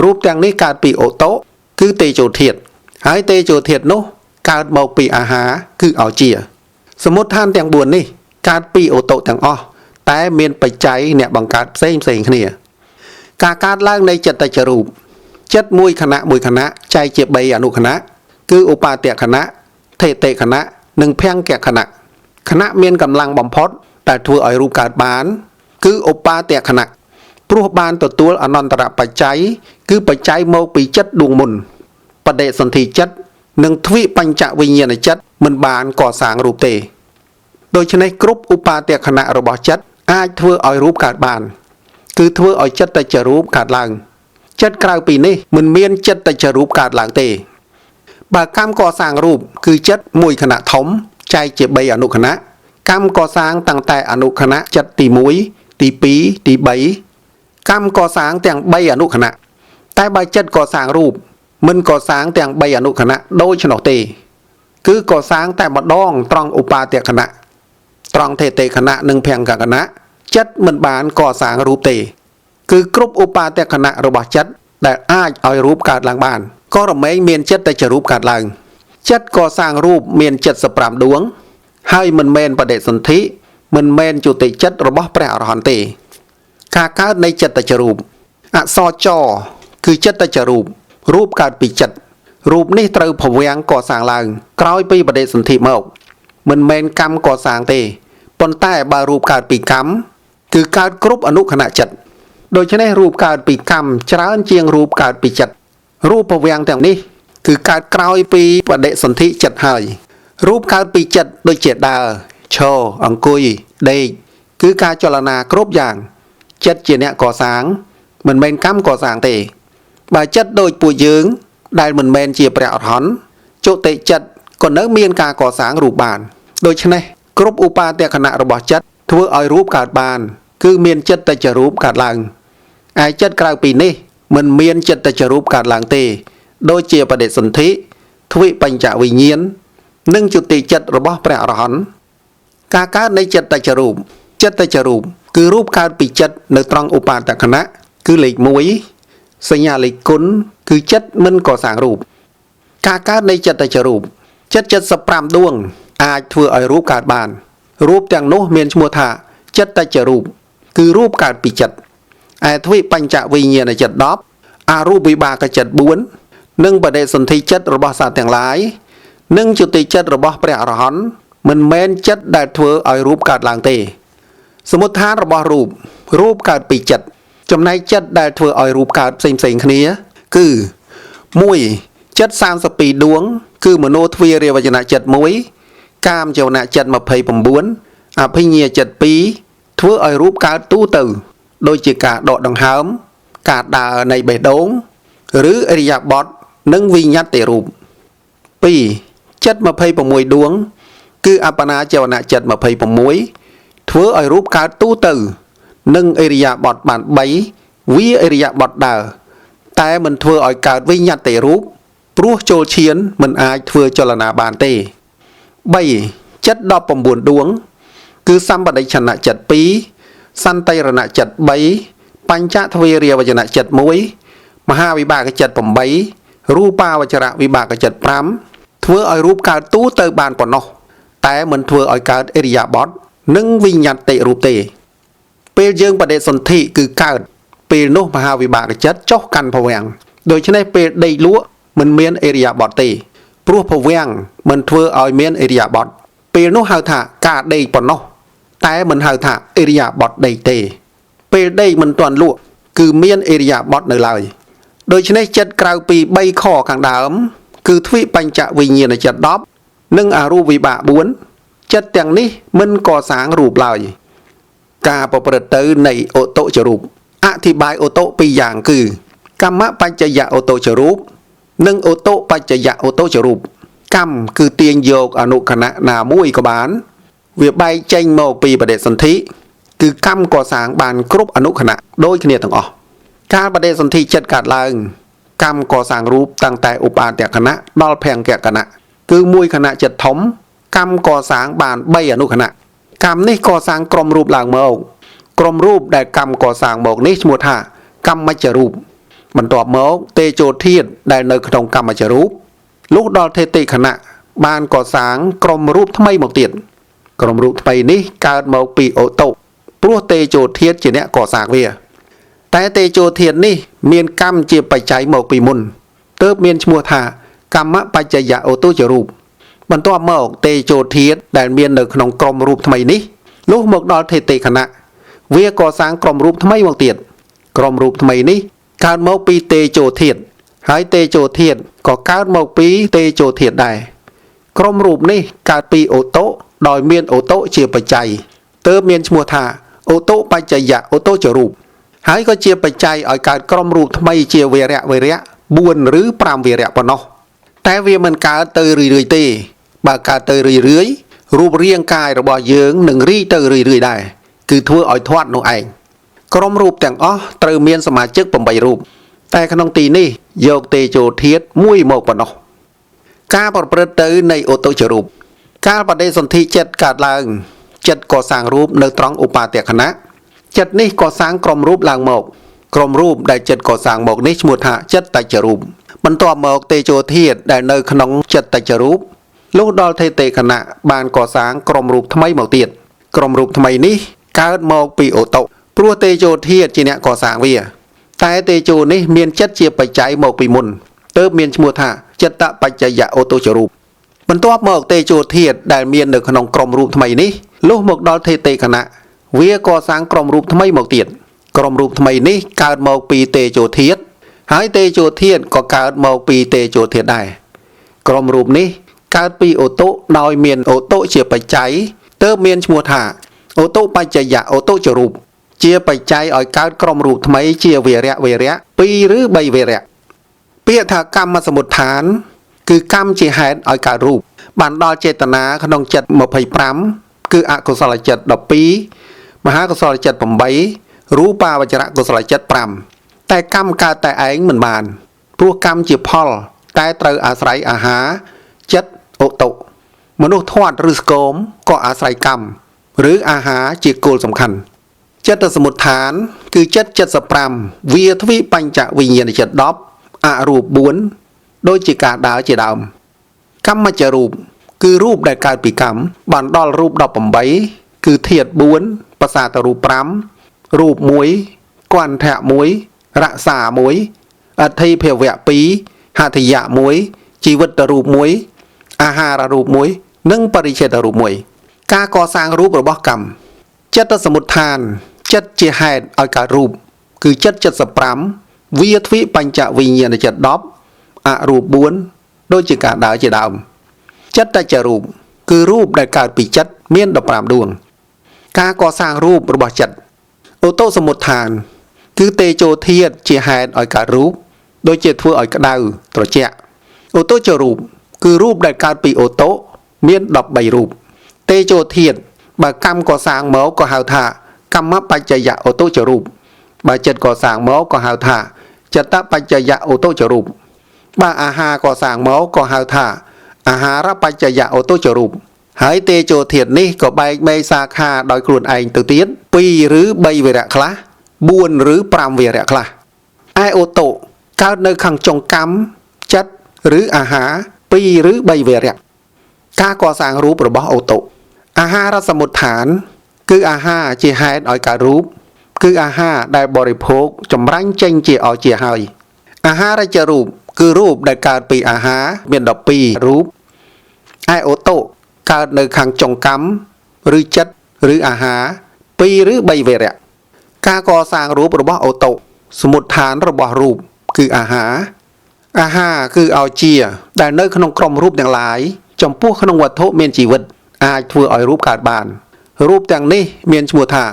រូបទាំងនេះកើតពីឧតុគឺតេជោធាតុហើយតេជោធាតុនោះកើតមកពីអាហារគឺឲ្យជាសមុฏដ្ឋានទាំង4នេះកើតពីឧតុទាំងអស់តែមានបច្ច័យអ្នកបង្កើតផ្សេងគ្នាការកើតឡើងនៃចិត្តចរូបចិត្តមួយខណៈចែកជា3អនុខណៈគឺឧបាទខណៈថេតេខណៈនិងភង្គខណៈខណៈមានកម្លាំងបំផុតដែលធ្វើឲ្យរូបកើតបានគឺឧបាទខណៈព្រោះបានទទួលអនន្តរបច្ច័យគឺបច្ច័យមកពីចិត្តដួងមុនបដិសន្ធិចិត្តនិងទ្វិបញ្ចវិញ្ញាណចិត្តមិនបានកសាងរូបទេដូច្នេះគ្រប់ឧបាទខណៈរបស់ចិត្តអាចធ្វើឲ្យរូបកើតបានគឺធ្វើឲ្យចិត្តចរូបកើតឡើងចិត្តក្រៅពីនេះមិនមានចិត្តចរូបកើតឡើងទេបើកម្មកសាងរូបគឺចិត្តមួយខណៈធំចែកជា3អនុខណៈកម្មកសាងតាំងតែអនុខណៈចិត្តទី1ទី2ទី3កម្មកសាងទាំង3អនុខណៈតែបើចិត្តកសាងរូបមិនកសាងទាំង3អនុខណៈដូច្នោះទេគឺកសាងតែម្ដងត្រង់ឧបាទខណៈត្រង់ថេតេខណៈនិងភង្គខណៈចិត្តមិនបានកសាងរូបទេគឺគ្រប់ឧបាទខណៈរបស់ចិត្តដែលអាចឲ្យរូបកើតឡើងបានក៏រមែងមានចិត្តចរូបកើតឡើងចិត្តកសាងរូបមាន75ដួងហើយមិនមែនបដិសន្ធិមិនមែនជតិចិត្តរបស់ព្រះអរហន្តទេការកើតនៃចិត្តចរូបអក្សរចគឺចិត្តចរូបរូបកើតពីចិត្តរូបនេះត្រូវភវាំងកសាងឡើងក្រោយពីបដិសន្ធិមកមិនមែនកម្មកសាងទេប៉ុន្តែបើរូបកើតពីកម្មគឺកើតគ្រប់អនុខណៈចិត្តដូច្នេះរូបកើតពីកម្មច្រើនជាងរូបកើតពីចិត្តរូបភវាំងទាំងនេះគឺកើតក្រោយពីបដិសន្ធិចិត្តហើយរូបកើតពីចិត្តដូចជាដើរឈរអង្គុយដេកគឺការចលនាគ្រប់យ៉ាងចិត្តជាអ្នកកសាងមិនមែនកម្មកសាងទេបើចិត្តដូចពួកយើងដែលមិនមែនជាព្រះអរហន្តជតិចិត្តក៏នៅមានការកសាងរូបបានដូច្នេះគ្រប់ឧបាទខណៈរបស់ចិត្តធ្វើឲ្យរូបកើតបានគឺមានចិត្តចរូបកើតឡើងឯចិត្តក្រៅពីនេះមិនមានចិត្តចរូបកើតឡើងទេដូចជាបដិសន្ធិទ្វិបញ្ចវិញ្ញាណនិងជតិចិត្តរបស់ព្រះអរហន្តការកើតនៃចិត្តចរូបគឺរូបកើតពីចិត្តនៅត្រង់ឧបាទខណៈគឺលេខ1សញ្ញាលេខគុណគឺចិត្តមិនកសាងរូបការកើតនៃចិត្តចរូបចិត្ត75ដួងអាចធ្វើឲ្យរូបកើតបានរូបទាំងនោះមានឈ្មោះថាចិត្តចរូបគឺរូបកើតពីចិត្តឯទ្វិបញ្ចវិញ្ញាណចិត្ត10អរូបវិបាកចិត្ត4និងបដិសន្ធិចិត្តរបស់សត្វទាំងឡាយនិងជតិចិត្តរបស់ព្រះអរហន្តមិនមែនចិត្តដែលធ្វើឲ្យរូបកើតឡើងទេសមុฏដ្ឋានរបស់រូបកើតពីចិត្ត ចំណែកចិត្តដែលធ្វើឲ្យរូបកើតផ្សេងៗគ្នាគឺ1ចិត្ត32ដួងគឺមโนទ្វារវចនៈចិត្ត1កាមចវនៈចិត្ត29អភិញ្ញាចិត្ត2ធ្វើឲ្យរូបកើតទូទៅដូចជាការដកដង្ហើមការដើរនៃបេះដូងឬអរិយាបថនិងវិញ្ញត្តិរូប2ចិត្ត26ដួងគឺអបណាចវនៈចិត្ត26ធ្វើឲ្យរូបកើតទូទៅនិងអរិយាបថបាន3វាអរិយាបថដើរតែមិនធ្វើឲ្យកើតវិញ្ញត្តិរូបព្រោះចូលឈានមិនអាចធ្វើចលនាបានទេ3ចិត្ត19ដួងគឺសម្បដិឆន្ទៈចិត្ត2សន្តិរណៈចិត្ត3បញ្ចទ្វេរាវចនៈចិត្ត1មហាវិបាកចិត្ត8រូបាវចរៈវិបាកចិត្ត5ធ្វើឲ្យរូបកើតទូទៅបានប៉ុណ្ណោះតែមិនធ្វើឲ្យកើតអរិយាបថនិងវិញ្ញត្តិរូបទេពេលយើងបដិសន្ធិគឺកើតពេលនោះមហាវិបាកចិត្តចុះកាន់ភវាំងដូច្នេះពេលដេកលក់មិនមានអរិយាបថទេព្រោះភវាំងមិនធ្វើឲ្យមានអរិយាបថពេលនោះហៅថាការដេកប៉ុណ្ណោះតែមិនហៅថាអរិយាបថដេកទេពេលដេកមិនទាន់លក់គឺមានអរិយាបថនៅឡើយដូច្នេះចិត្តក្រៅពី3ខខាងដើមគឺទ្វិបញ្ចវិញ្ញាណចិត្ត10និងអរូបវិបាក4ចិត្តទាំងនេះមិនកសាងរូបឡើយការប្រព្រឹត្តទៅនៃឧតុចរូបអធិប្បាយឧតុពីរយ៉ាងគឺកម្មបច្ចយៈឧតុចរូបនិងឧតុបច្ចយៈឧតុចរូបកម្មគឺទាញយកអនុខណៈណាមួយក៏បានវាបែកចេញមកពីបដិសន្ធិគឺកម្មកសាងបានគ្រប់អនុខណៈដូចគ្នាទាំងអស់ការបដិសន្ធិចិត្តកើតឡើងកម្មកសាងរូបតាំងតែឧបាទគណៈដល់ភង្គគណៈគឺមួយខណៈចិត្តធំកម្មកសាងបាន3អនុខណៈកម្មនេះកសាងក្រុមរូបឡើងមកក្រុមរូបដែលកម្មកសាងមកនេះឈ្មោះថាកម្មមជ្ជរូបបន្ទាប់មកទេជោធាតុដែលនៅក្នុងកម្មមជ្ជរូបលុះដល់ទេតិខណៈបានកសាងក្រុមរូបថ្មីមកទៀតក្រុមរូបថ្មីនេះកើតមកពីឧតុព្រោះទេជោធាតុជាអ្នកកសាងវាតែទេជោធាតុនេះមានកម្មជាបច្ច័យមកពីមុនទើបមានឈ្មោះថាកម្មបច្ចយៈឧតុចរូបបន្ទាប់មកទេជោធាតុដែលមាននៅក្នុងក្រុមរូបថ្មីនេះលុះមកដល់ទេតិខណៈវាកសាងក្រុមរូបថ្មីមកទៀតក្រុមរូបថ្មីនេះកើតមកពីទេជោធាតុហើយទេជោធាតុក៏កើតមកពីទេជោធាតុដែរក្រុមរូបនេះកើតពីឧតុដោយមានឧតុជាបច្ច័យទើបមានឈ្មោះថាឧតុបច្ចយៈឧតុចរូបហើយក៏ជាបច្ច័យឲ្យកើតក្រុមរូបថ្មីជាវរៈ4ឬ5វរៈប៉ុណ្ណោះតែវាមិនកើតទៅរឿយៗទេបើកើតទៅរឿយៗរូបរាងកាយរបស់យើងនឹងរីទៅរឿយៗដែរគឺធ្វើឲ្យធាត់នោះឯងក្រុមរូបទាំងអស់ត្រូវមានសមាជិក8រូបតែក្នុងទីនេះយកទេជោធាតុមួយមកប៉ុណ្ណោះការប្រព្រឹត្តទៅនៃឧតុចរូបការបដិសន្ធិចិត្តកើតឡើងចិត្តកសាងរូបនៅត្រង់ឧបាទគណៈចិត្តនេះកសាងក្រុមរូបឡើងមកក្រុមរូបដែលចិត្តកសាងមកនេះឈ្មោះថាចិត្តតច្ចរូបបន្ទាប់មកទេជោធាតុដែលនៅក្នុងចិត្តតច្ចរូបលុះដល់ទេតិខណៈបានកសាងក្រុមរូបថ្មីមកទៀតក្រុមរូបថ្មីនេះកើតមកពីឧតុព្រោះទេជោធាតុជាអ្នកកសាងវាតែទេជោនេះមានចិត្តជាបច្ច័យមកពីមុនទើបមានឈ្មោះថាចិត្តបច្ចយៈឧតុចរូបបន្ទាប់មកទេជោធាតុដែលមាននៅក្នុងក្រុមរូបថ្មីនេះលុះមកដល់ទេតិខណៈវាកសាងក្រុមរូបថ្មីមកទៀតក្រុមរូបថ្មីនេះកើតមកពីទេជោធាតុហើយទេជោធាតុក៏កើតមកពីទេជោធាតុដែរក្រុមរូបនេះកើតពីឧតុដោយមានឧតុជាបច្ច័យទើបមានឈ្មោះថាឧតុបច្ចយៈឧតុចរូបជាបច្ច័យឲ្យកើតក្រុមរូបថ្មីជាវរៈ2ឬ3វរៈពាក្យថាកម្មសមុដ្ឋានគឺកម្មជាហេតុឲ្យកើតរូបបានដល់ចេតនាក្នុងចិត្ត25គឺអកុសលចិត្ត12មហាកុសលចិត្ត8រូបាវចរៈកុសលចិត្ត5តែកម្មកើតតែឯងមិនបានព្រោះកម្មជាផលតែត្រូវអាស្រ័យអាហារចិត្តឧតុមនុស្សធាត់ឬស្គមក៏អាស្រ័យកម្មឬអាហារជាគោលសំខាន់ចិត្តសមុដ្ឋានគឺចិត្ត75វាទ្វិបញ្ចវិញ្ញាណចិត្ត10អរូប4ដូចជាការដើរជាដើមកម្មមជ្ជរូបគឺរូបដែលកើតពីកម្មបានដល់រូប18គឺធាតុ4ប្រសាទរូប5រូប1គន្ធៈ1រក្សា1អធិភាវៈ2ហត្ថយៈ1ជីវិតរូប1អាហាររូប1និងបរិច្ឆេទរូប1ការកសាងរូបរបស់កម្មចិត្តសមុដ្ឋានចិត្តជាហេតុឲ្យកើតរូប គឺចិត្ត75វាទ្វិបញ្ចវិញ្ញាណចិត្ត10អរូប4ដូចជាការដើរជាដើមចិត្តតច្ចរូបគឺរូបដែលកើតពីចិត្តមាន15ដួងការកសាងរូបរបស់ចិត្តអូតូសមុដ្ឋានគឺតេជោធាតុជាហេតុឲ្យកើតរូបដូចជាធ្វើឲ្យក្តៅត្រជាក់អូតូចរូបគឺរូបដែលកើតពីអូតូមាន13រូបតេជោធាតុបើកម្មកសាងមកក៏ហៅថាកម្មបច្ចយៈអូតូចរូបបើចិត្តកសាងមកក៏ហៅថាចិត្តបច្ចយៈអូតូចរូបបើអាហារកសាងមកក៏ហៅថាអាហារបច្ចយៈអូតូចរូបហើយតេជោធាតុនេះក៏បែកមេសាខាដោយខ្លួនឯងទៅទៀត2ឬ3វរៈខ្លះ4ឬ5វរៈខ្លះឯអូតូកើតនៅខាងចុងកម្មចិត្តឬអាហារ2ឬ3វរៈការកសាងរូបរបស់អូតូអាហារសមុដ្ឋានគឺអាហារជាហេតុឲ្យកើតរូបគឺអាហារដែលបរិភោគចម្រាញ់ចេញជាអជាហើយអាហារជារូបគឺរូបដែលកើតពីអាហារមាន12រូបឯអូតូកើតនៅខាងចុងកម្មឬចិត្តឬអាហារ2ឬ3វរៈការកសាងរូបរបស់អូតូសមុដ្ឋានរបស់រូបគឺអាហារគឺអោជាដែលនៅក្នុងក្រុមរូបទាំងឡាយចំពោះក្នុងវត្ថុមានជីវិតអាចធ្វើឲ្យរូបកើតបានរូបទាំងនេះមានឈ្មោះថា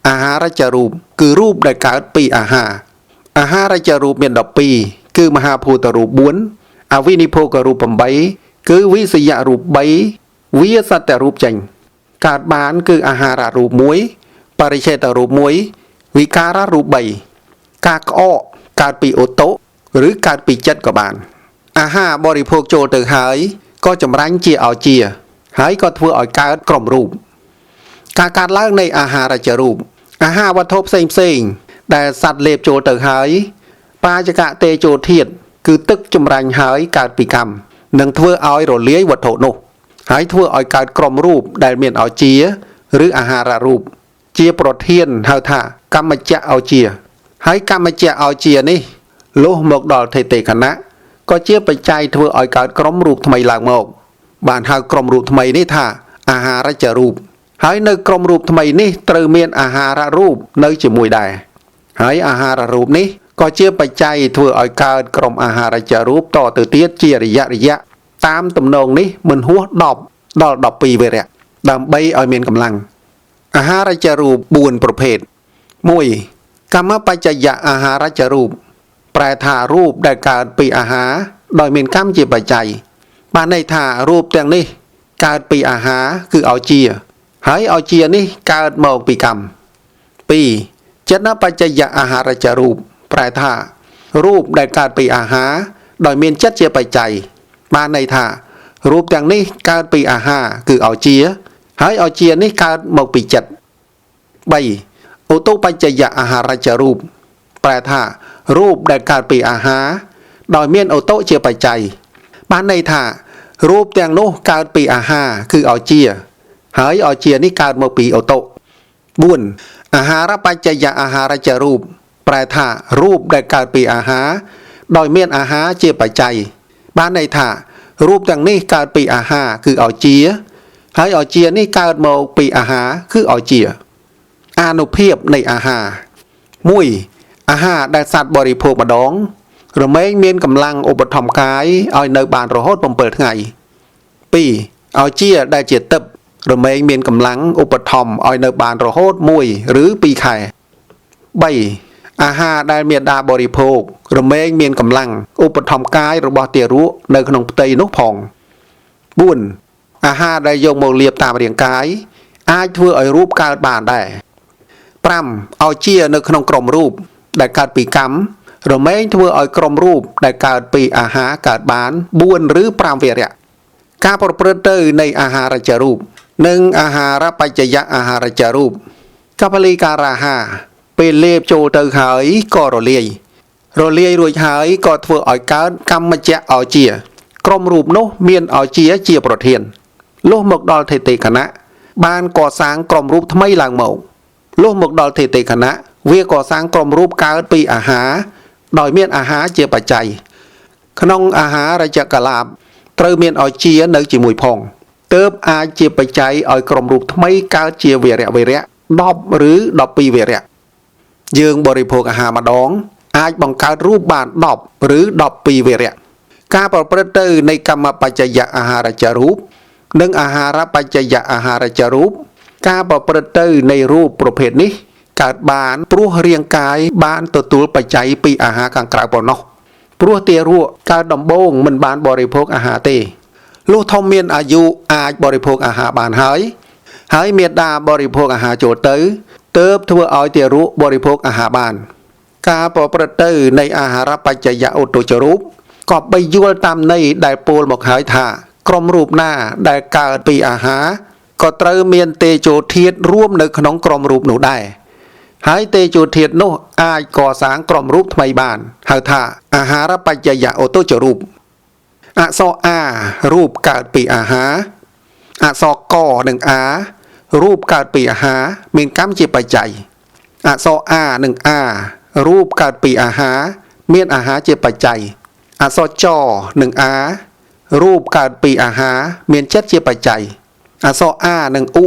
អាហារចរូបគឺរូបដែលកើតពីអាហារចរូបមាន12គឺមហាភូតរូប4អវិនិភោគរូប8គឺវិសយរូប3វាសតរូបចេញកើតបានគឺអាហាររូប1បរិច្ឆេទរូប1វិការរូប3ការក្អកកើតពីអូតូឬកើតពីចិត្តក៏បានអាហារបរិភោគចូលទៅហើយក៏ចម្រាញ់ជាអោជាហើយក៏ធ្វើឲ្យកើតក្រុមរូបការកើតឡើងនៃអាហារចរូបអាហារវត្ថុផ្សេងដែលសត្វលេបចូលទៅហើយបាចកតេជោធាតុគឺទឹកចម្រាញ់ហើយកើតពីកម្មនឹងធ្វើឲ្យរលាយវត្ថុនោះហើយធ្វើឲ្យកើតក្រុមរូបដែលមានអោជាឬអាហាររូបជាប្រធានហៅថាកម្មចៈអោជាហើយកម្មចៈអោជានេះលុះមកដល់ថេតេខណៈក៏ជាបច្ច័យធ្វើឲ្យកើតក្រុមរូបថ្មីឡើងមកបានហៅក្រុមរូបថ្មីនេះថាអាហារចរូបហើយនៅក្រុមរូបថ្មីនេះត្រូវមានអាហាររូបនៅជាមួយដែរហើយអាហាររូបនេះក៏ជាបច្ច័យធ្វើឲ្យកើតក្រុមអាហារចរូបតទៅទៀតជារយៈតាមទំនងនេះមិនហួស10ដល់12វរៈដើម្បីឲ្យមានកម្លាំងអាហារចរូប4ប្រភេទ1កម្មបច្ចយៈអាហារចរូបប្រែថារូបដែលកើតពីអាហារដោយមានកម្មជាបច្ច័យបានន័យថារូបទាំងនេះកើតពីអាហារគឺអោជាហើយអោជានេះកើតមកពីកម្ម2ចិត្តបច្ចយៈអាហារចរូបប្រែថារូបដែលកើតពីអាហារដោយមានចិត្តជាបច្ច័យបានន័យថារូបទាំងនេះកើតពីអាហារគឺអោជាហើយអោជានេះកើតមកពីចិត្ត3អូតូបច្ចយៈអាហារចរូបប្រែថារូបដែលកើតពីអាហារដោយមានអូតូជាបច្ច័យបានន័យថារូបទាំងនោះកើតពីអាហារគឺអោជាហើយអោជានេះកើតមកពីអូតូ4អាហារបច្ចយៈអាហារចរូបប្រែថារូបដែលកើតពីអាហារដោយមានអាហារជាបច្ច័យបានន័យថារូបទាំងនេះកើតពីអាហារគឺអោជាហើយអោជានេះកើតមកពីអាហារគឺអោជាអានុភាពនៃអាហារ1អាហារដែលសត្វបរិភោគម្ដងរមែងមានកម្លាំងឧបត្ថម្ភកាយឲ្យនៅបានរហូត7ថ្ងៃ2អោជាដែលជាទឹករមែងមានកម្លាំងឧបត្ថម្ភឲ្យនៅបានរហូត1ឬ2ខែ3អាហារដែលមេដាបរិភោគរមែងមានកម្លាំងឧបត្ថម្ភកាយរបស់ទារកនៅក្នុងផ្ទៃនោះផង4អាហារដែលយកមកលាបតាមរាងកាយអាចធ្វើឲ្យរូបកើតបានដែរ5អោជានៅក្នុងក្រុមរូបដែលកើតពីកម្មរមែងធ្វើឲ្យក្រុមរូបដែលកើតពីអាហារកើតបាន4ឬ5វរៈការប្រព្រឹត្តទៅនៃអាហារចរូបនិងអាហារបច្ចយៈអាហារចរូបកបលីការាហាពេលលេបចូលទៅហើយក៏រលាយរួចហើយក៏ធ្វើឲ្យកើតកម្មចៈអោជាក្រុមរូបនោះមានអោជាប្រធានលុះមកដល់ថេតេខណៈបានកសាងក្រុមរូបថ្មីឡើងមកលុះមកដល់ថេតេខណៈវាកសាងក្រុមរូបកើតពីអាហារដោយមានអាហារជាបច្ច័យក្នុងអាហាររចកលាភត្រូវមានអោជានៅជាមួយផងទើបអាចជាបច្ច័យឲ្យក្រុមរូបថ្មីកើតជាវរៈ10ឬ12វរៈ យើងបរិភោគអាហារម្ដងអាចបង្កើតរូបបាន10ឬ12វរៈការប្រព្រឹត្តទៅនៃកម្មបច្ចយៈអាហារចរូបនិងអាហារបច្ចយៈអាហារចរូបការប្រព្រឹត្តទៅនៃរូបប្រភេទនេះកើតបានព្រោះរាងកាយបានទទួលបច្ច័យពីអាហារខាងក្រៅប៉ុណ្ណោះព្រោះទារកកើតដំបូងមិនបានបរិភោគអាហារទេលុះធំមានអាយុអាចបរិភោគអាហារបានហើយមេដាបរិភោគអាហារចូលទៅទើបធ្វើឲ្យទារកបរិភោគអាហារបានការប្រព្រឹត្តទៅនៃអាហារបច្ចយៈឧតុចរូបក៏បីយល់តាមន័យដែលពោលមកហើយថាក្រុមរូបណាដែលកើតពីអាហារក៏ត្រូវមានទេជោធាតុរួមនៅក្នុងក្រុមរូបនោះដែរហើយទេជោធាតុនោះអាចកសាងក្រុមរូបថ្មីបានហៅថាអាហារបច្ចយៈឧតុចរូបអក្សរអារូបកើតពីអាហារអក្សរកនិងអារូបកើតពីអាហារមានកម្មជាបច្ច័យអក្សរអានិងអារូបកើតពីអាហារមានអាហារជាបច្ច័យអក្សរចនិងអារូបកើតពីអាហារមានចិត្តជាបច្ច័យអក្សរអានិងឧ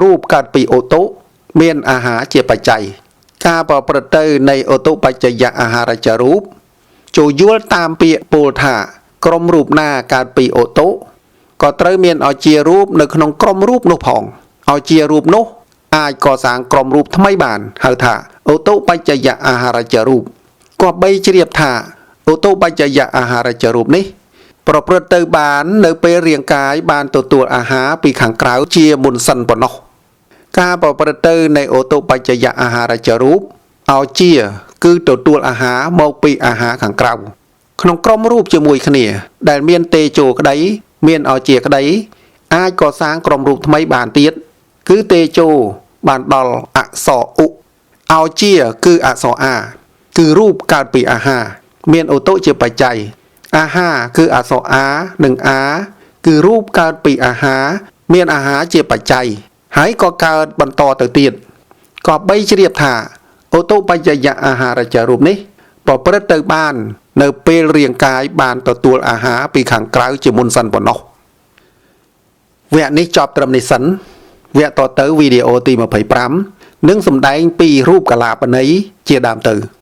រូបកើតពីឧតុមានអាហារជាបច្ច័យការប្រព្រឹត្តទៅនៃឧតុបច្ចយៈអាហារចរូបចូលយល់តាមពាក្យពោលថាក្រុមរូបណាកើតពីឧតុក៏ត្រូវមានឲ្យជារូបនៅក្នុងក្រុមរូបនោះផងឲ្យជារូបនោះអាចកសាងក្រុមរូបថ្មីបានហៅថាឧតុបច្ចយៈអាហារចរូបក៏បីជ្រាបថាឧតុបច្ចយៈអាហារចរូបនេះប្រព្រឹត្តទៅបាននៅពេលរាងកាយបានទទួលអាហារពីខាងក្រៅជាមុនសិនប៉ុណ្ណោះការប្រព្រឹត្តទៅនៃឧតុបច្ចយៈអាហារចរូបឲ្យជាគឺទទួលអាហារមកពីអាហារខាងក្រៅក្នុងក្រុមរូបជាមួយគ្នាដែលមានទេជោក្តីមានឲ្យជាក្តីអាចកសាងក្រុមរូបថ្មីបានទៀតគឺទេជោបានដល់អក្សរឧឲ្យជាគឺអក្សរអាគឺរូបកើតពីអាហារមានឧតុជាបច្ច័យអាហារគឺអក្សរអានិងអាគឺរូបកើតពីអាហារមានអាហារជាបច្ច័យហើយក៏កើតបន្តទៅទៀតក៏បីជ្រាបថាឧតុបច្ចយៈអាហារចរូបនេះប្រព្រឹត្តទៅបាននៅពេលរាងកាយបានទទួលអាហារពីខាងក្រៅជាមុនសិនប៉ុណ្ណោះវគ្គនេះចប់ត្រឹមនេះសិនវគ្គតទៅវីដេអូទី25នឹងសម្ដែងពីរូបកលាបន័យជាដើមទៅ